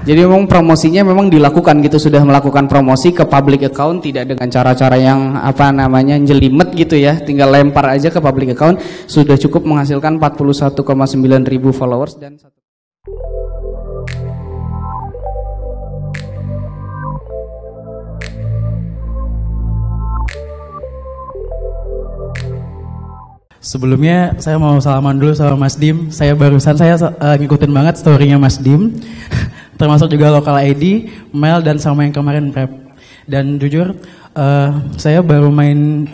Jadi memang promosinya memang dilakukan gitu, sudah melakukan promosi ke public account, tidak dengan cara-cara yang apa namanya jelimet gitu ya, tinggal lempar aja ke public account, sudah cukup menghasilkan 41,9 ribu followers dan Sebelumnya saya mau salaman dulu sama Mas Dim. Saya barusan ngikutin banget story-nya Mas Dim. Termasuk juga Local ID, Mel dan sama yang kemarin prep. Dan jujur saya baru main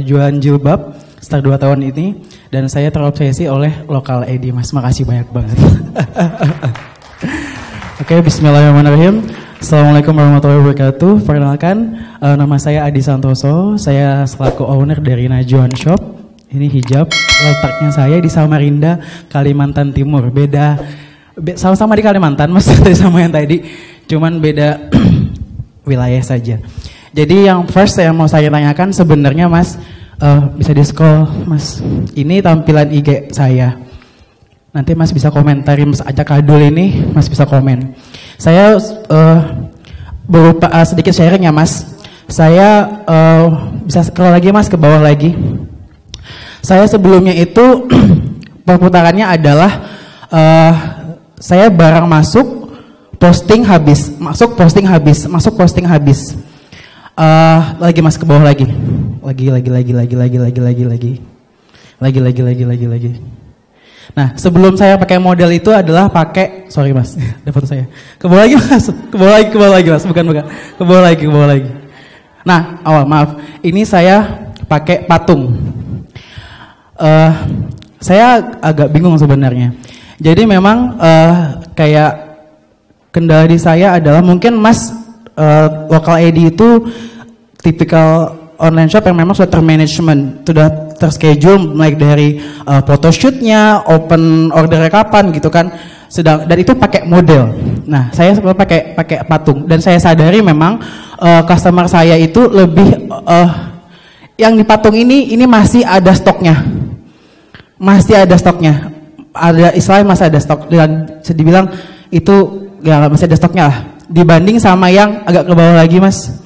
jualan jilbab setelah 2 tahun ini dan saya terobsesi oleh Local ID, Mas. Makasih banyak banget. Oke, bismillahirrahmanirrahim. Assalamualaikum warahmatullahi wabarakatuh. Perkenalkan, nama saya Adi Santoso. Saya selaku owner dari Najwan Shop. Ini hijab, letaknya saya di Samarinda, Kalimantan Timur. Beda sama-sama di Kalimantan, Mas, sama yang tadi, cuman beda wilayah saja. Jadi yang first yang mau saya tanyakan sebenarnya, Mas, bisa di scroll, Mas. Ini tampilan IG saya. Nanti Mas bisa komentarin, Mas ajak kadul ini, Mas bisa komen. Saya berupa sedikit sharing ya, Mas. Saya bisa scroll lagi, Mas, ke bawah lagi. Saya sebelumnya itu perputarannya adalah saya barang masuk, posting habis, masuk posting habis, masuk posting habis. Lagi Mas ke bawah lagi. Lagi. Nah, sebelum saya pakai model itu adalah pakai, sorry Mas, ada foto saya. Ke bawah lagi Mas, ke bawah lagi Mas, bukan. Ke bawah lagi. Nah, maaf. Ini saya pakai patung. Saya agak bingung sebenarnya. Jadi memang kayak kendala di saya adalah mungkin Mas Local ID itu tipikal online shop yang memang sudah termanagement, sudah terschedule mulai dari photoshootnya, open order kapan gitu kan. Dan itu pakai model. Nah, saya pakai patung dan saya sadari memang customer saya itu lebih yang di patung ini masih ada stoknya. Ada istilahnya masih ada stok, dan bisa dibilang itu ya masih ada stoknya lah dibanding sama yang agak ke bawah lagi, Mas,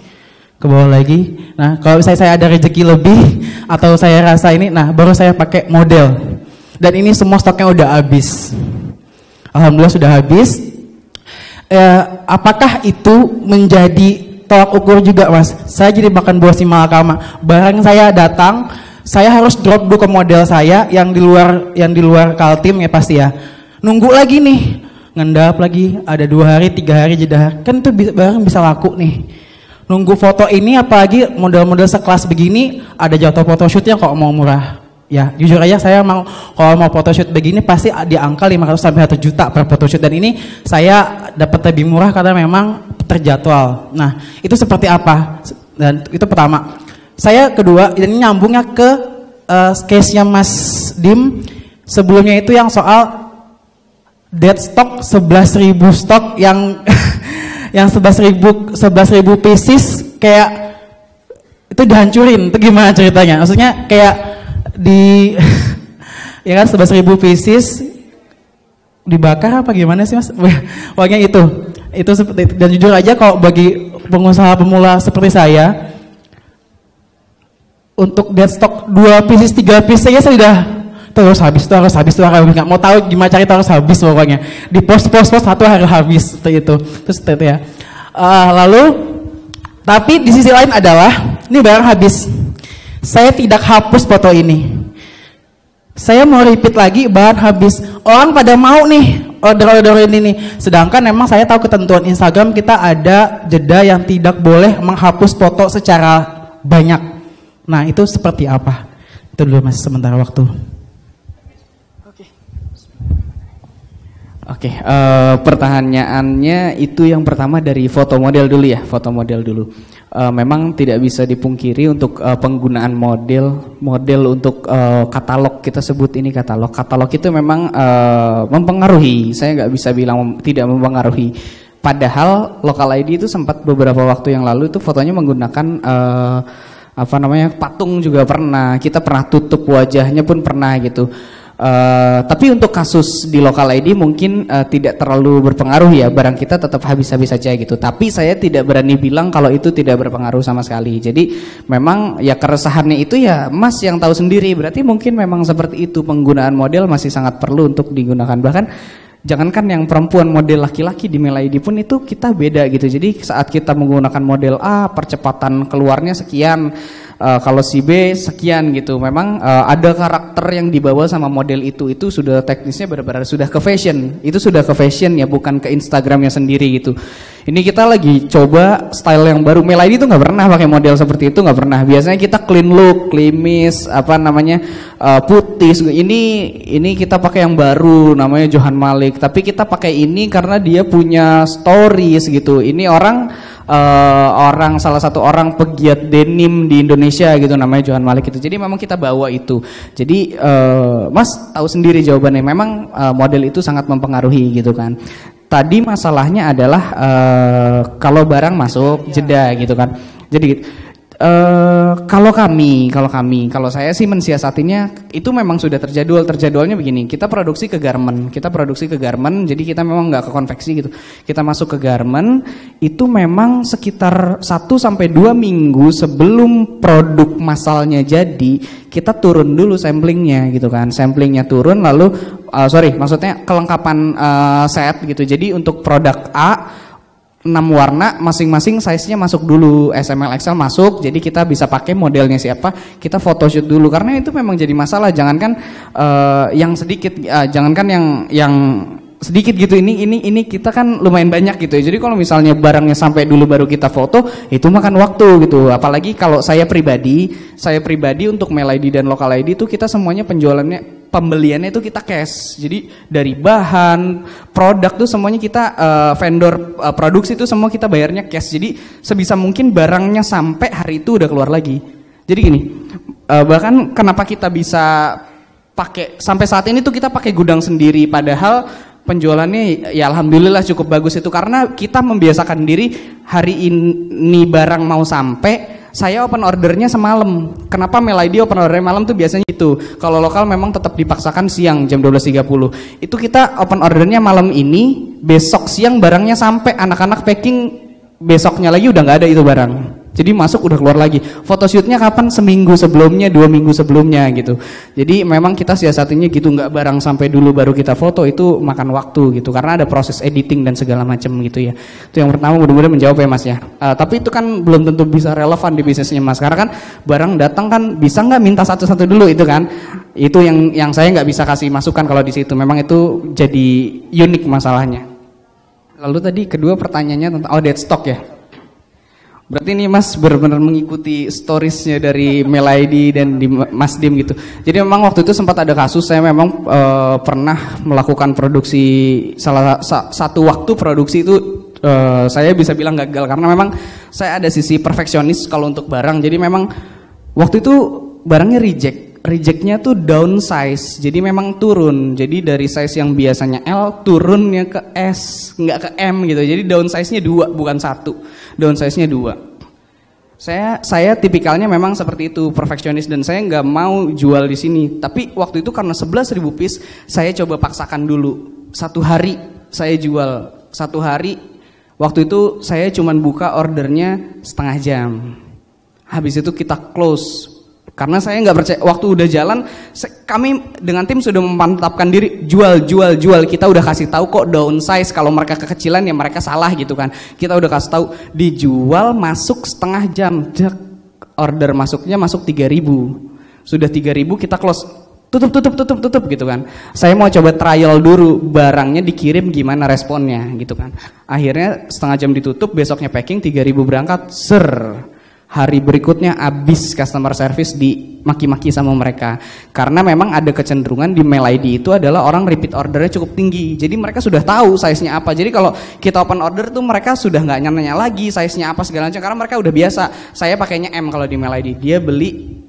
ke bawah lagi. Nah, kalau misalnya saya ada rezeki lebih atau saya rasa ini, nah baru saya pakai model, dan ini semua stoknya udah habis, alhamdulillah sudah habis. Apakah itu menjadi tolak ukur juga, Mas? Saya jadi makan buah si malakama, barang saya datang, saya harus drop dulu ke model saya yang di luar Kaltim ya pasti ya. Nunggu lagi nih, ngendap lagi, ada 2 hari, 3 hari jeda. Kan itu barang bisa laku nih. Nunggu foto ini, apalagi model-model sekelas begini, ada jatuh photoshootnya kok mau murah. Ya, jujur aja saya kalau mau photoshoot begini pasti di angka 500 sampai 1 juta per photoshoot, dan ini saya dapat lebih murah karena memang terjadwal. Nah, itu seperti apa? Dan itu pertama. Saya kedua, ini nyambungnya ke case-nya Mas Dim. Sebelumnya itu yang soal dead stock 11.000 stok yang yang 11.000 pieces kayak itu dihancurin. Itu gimana ceritanya? Maksudnya kayak ya kan 11.000 pieces dibakar apa gimana sih, Mas? Pokoknya itu seperti itu. Dan jujur aja kalau bagi pengusaha pemula seperti saya, untuk dead stock 2 pieces 3 pieces saja saya sudah harus habis, nggak mau tahu gimana cari, harus habis pokoknya. Di post satu harus habis itu ya. Lalu tapi di sisi lain adalah ini barang habis, saya tidak hapus foto ini, saya mau repeat lagi, bahan habis, orang pada mau nih order ini nih. Sedangkan memang saya tahu ketentuan Instagram kita ada jeda yang tidak boleh menghapus foto secara banyak. Nah, itu seperti apa? Itu dulu, Mas, sementara waktu. Oke, pertanyaannya itu yang pertama dari foto model dulu ya, foto model dulu. Memang tidak bisa dipungkiri untuk penggunaan model untuk katalog, kita sebut ini katalog itu memang mempengaruhi. Saya nggak bisa bilang tidak mempengaruhi. Padahal Local ID itu sempat beberapa waktu yang lalu itu fotonya menggunakan patung juga pernah, kita pernah tutup wajahnya pun pernah gitu. Tapi untuk kasus di local ID mungkin tidak terlalu berpengaruh ya, barang kita tetap habis-habis saja gitu. Tapi saya tidak berani bilang kalau itu tidak berpengaruh sama sekali. Jadi memang ya keresahannya itu ya Mas yang tahu sendiri. Berarti mungkin memang seperti itu, penggunaan model masih sangat perlu untuk digunakan. Bahkan jangankan yang perempuan, model laki-laki di Mail ID pun itu kita beda gitu. Jadi saat kita menggunakan model A, percepatan keluarnya sekian, kalau si B sekian gitu. Memang ada karakter yang dibawa sama model itu sudah teknisnya benar-benar sudah ke fashion. Itu sudah ke fashion ya, bukan ke Instagramnya sendiri gitu. Ini kita lagi coba style yang baru. Mail ID itu nggak pernah pakai model seperti itu, nggak pernah. Biasanya kita clean look, klimis, putih. Ini kita pakai yang baru, namanya Johan Malik. Tapi kita pakai ini karena dia punya stories gitu. Ini salah satu orang pegiat denim di Indonesia gitu, namanya Johan Malik itu. Jadi memang kita bawa itu. Jadi Mas tahu sendiri jawabannya. Memang model itu sangat mempengaruhi gitu kan. Tadi masalahnya adalah kalau barang masuk jeda gitu kan. Jadi kalau saya sih mensiasatinya itu memang sudah terjadwalnya begini. Kita produksi ke garment, jadi kita memang nggak ke konveksi gitu. Kita masuk ke garment itu memang sekitar 1-2 minggu sebelum produk masalnya jadi, kita turun dulu samplingnya gitu kan. Samplingnya turun lalu maksudnya kelengkapan set gitu. Jadi untuk produk A 6 warna, masing-masing size-nya masuk dulu, SML XL masuk, jadi kita bisa pakai modelnya siapa, kita photoshoot dulu, karena itu memang jadi masalah. Jangankan yang sedikit, yang sedikit gitu, ini kita kan lumayan banyak gitu ya. Jadi kalau misalnya barangnya sampai dulu baru kita foto, itu makan waktu gitu. Apalagi kalau saya pribadi untuk Mail ID dan Local ID itu kita semuanya pembeliannya itu kita cash. Jadi dari bahan, produk tuh semuanya kita vendor produksi itu semua kita bayarnya cash. Jadi sebisa mungkin barangnya sampai hari itu udah keluar lagi. Jadi gini, bahkan kenapa kita bisa pakai sampai saat ini tuh kita pakai gudang sendiri, padahal penjualannya ya alhamdulillah cukup bagus itu karena kita membiasakan diri hari ini barang mau sampai saya open ordernya semalam. Kenapa Mail ID open ordernya malam tuh biasanya itu. Kalau lokal memang tetap dipaksakan siang jam 12.30. Itu kita open ordernya malam ini, besok siang barangnya sampai, anak-anak packing besoknya lagi udah nggak ada itu barang. Jadi masuk udah keluar lagi. Photoshootnya kapan? Seminggu sebelumnya, 2 minggu sebelumnya gitu. Jadi memang kita siasatinya gitu, nggak barang sampai dulu baru kita foto, itu makan waktu gitu. Karena ada proses editing dan segala macam gitu ya. Itu yang pertama, mudah-mudahan menjawab ya Mas ya. Tapi itu kan belum tentu bisa relevan di bisnisnya Mas. Karena kan barang datang kan bisa nggak minta satu-satu dulu itu kan. Itu yang saya nggak bisa kasih masukan kalau di situ. Memang itu jadi unik masalahnya. Lalu tadi kedua pertanyaannya tentang dead stock ya. Berarti ini Mas benar-benar mengikuti storiesnya dari Mail ID dan di Mas Dim gitu. Jadi memang waktu itu sempat ada kasus, saya memang pernah melakukan produksi, satu waktu produksi itu saya bisa bilang gagal karena memang saya ada sisi perfeksionis kalau untuk barang. Jadi memang waktu itu barangnya rejectnya tuh downsize, jadi memang turun. Jadi dari size yang biasanya L turunnya ke S, nggak ke M gitu. Jadi downsize-nya 2 bukan 1, downsize-nya 2. Saya tipikalnya memang seperti itu, perfeksionis, dan saya nggak mau jual di sini. Tapi waktu itu karena 11.000 piece, saya coba paksakan dulu. 1 hari saya jual, 1 hari. Waktu itu saya cuman buka ordernya setengah jam. Habis itu kita close. Karena saya nggak percaya, waktu udah jalan, kami dengan tim sudah memantapkan diri, jual, kita udah kasih tahu kok downsize, kalau mereka kekecilan ya mereka salah gitu kan. Kita udah kasih tahu, dijual masuk setengah jam, order masuknya masuk 3.000, sudah 3.000 kita close, tutup gitu kan. Saya mau coba trial dulu, barangnya dikirim gimana responnya gitu kan. Akhirnya setengah jam ditutup, besoknya packing, 3.000 berangkat, hari berikutnya habis customer service dimaki-maki sama mereka. Karena memang ada kecenderungan di Mail ID itu adalah orang repeat ordernya cukup tinggi. Jadi mereka sudah tahu size-nya apa. Jadi kalau kita open order tuh mereka sudah nggak nanya lagi size-nya apa segala macam. Karena mereka udah biasa. Saya pakainya M kalau di Mail ID. Dia beli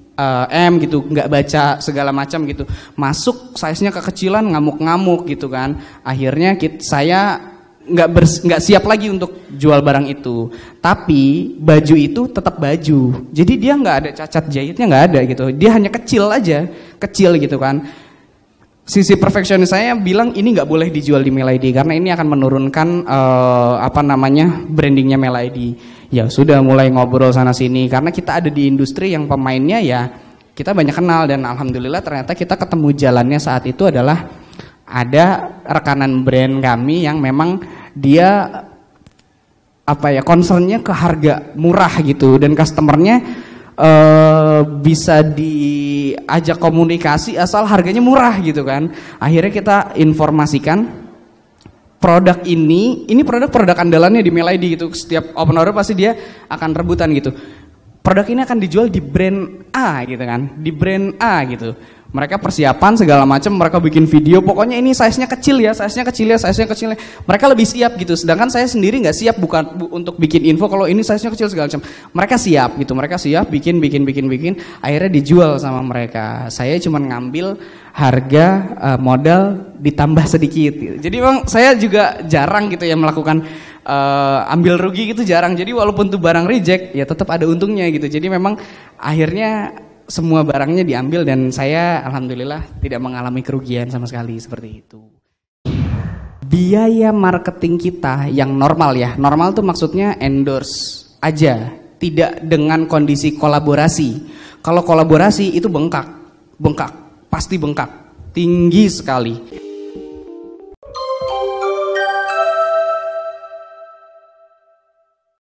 M gitu, nggak baca segala macam gitu. Masuk size-nya kekecilan, ngamuk-ngamuk gitu kan. Akhirnya saya nggak siap lagi untuk jual barang itu. Tapi baju itu tetap baju, jadi dia nggak ada cacat jahitnya, nggak ada gitu, dia hanya kecil aja, kecil gitu kan. Sisi perfeksionis saya bilang ini nggak boleh dijual di Melaidi karena ini akan menurunkan brandingnya Melaidi. Ya sudah mulai ngobrol sana sini karena kita ada di industri yang pemainnya ya kita banyak kenal dan alhamdulillah ternyata kita ketemu jalannya saat itu adalah ada rekanan brand kami yang memang dia concernnya ke harga murah gitu dan customernya bisa diajak komunikasi asal harganya murah gitu kan. Akhirnya kita informasikan produk ini produk andalannya di Melaidi gitu. Setiap open order pasti dia akan rebutan gitu. Produk ini akan dijual di brand A gitu kan, di brand A gitu. Mereka persiapan segala macam, mereka bikin video, pokoknya ini size-nya kecil ya. Mereka lebih siap gitu. Sedangkan saya sendiri nggak siap untuk bikin info kalau ini size-nya kecil segala macam. Mereka siap gitu, mereka siap bikin. Akhirnya dijual sama mereka. Saya cuma ngambil harga modal ditambah sedikit. Gitu. Jadi memang saya juga jarang gitu ya melakukan ambil rugi gitu jarang. Jadi walaupun tuh barang reject ya tetap ada untungnya gitu. Jadi memang akhirnya semua barangnya diambil dan saya alhamdulillah tidak mengalami kerugian sama sekali seperti itu. Biaya marketing kita yang normal ya, normal tuh maksudnya endorse aja, tidak dengan kondisi kolaborasi. Kalau kolaborasi itu bengkak, pasti bengkak, tinggi sekali.